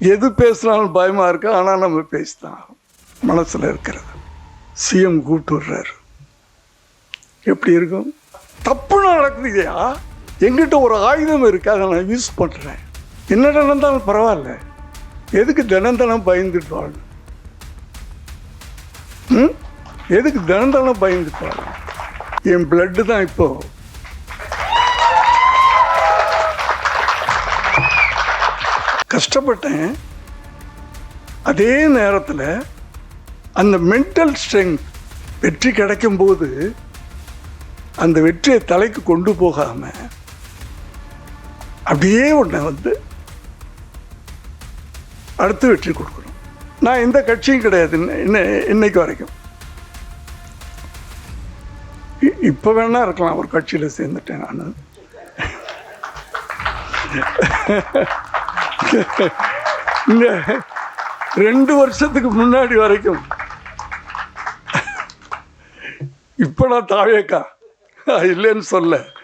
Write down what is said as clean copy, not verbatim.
எது பேசினாலும் பயமாக இருக்கு. ஆனால் நம்ம பேசிதான் மனசில் இருக்கிறது. சிஎம் கூப்பிட்டு விடுறாரு. எப்படி இருக்கும்? தப்பு நடக்குதுயா, எங்கிட்ட ஒரு ஆயுதம் இருக்கு, அதை நான் யூஸ் பண்ணுறேன். என்ன நடந்தாலும் பரவாயில்ல, எதுக்கு தினம் தினம் பயந்துட்டு வாழணும்? எதுக்கு தினம் தினம் பயந்துட்டு வாழணும்? என் பிளட்டு தான் இப்போ கஷ்டப்பட்டேன். அதே நேரத்தில் அந்த மென்டல் ஸ்ட்ரென்த் வெற்றி கிடைக்கும் போது அந்த வெற்றியை தலைக்கு கொண்டு போகாமல் அப்படியே ஒன்றை அடுத்து வெற்றி கொடுக்கணும். நான் எந்த கட்சியும் கிடையாது இன்னைக்கு வரைக்கும். இப்போ வேணா இருக்கலாம் ஒரு கட்சியில் சேர்ந்துட்டேன் நான். இந்த 2 வருஷத்துக்கு முன்னாடி வரைக்கும் இப்போ நான் தாவேக்கா இல்லைன்னு சொல்ல.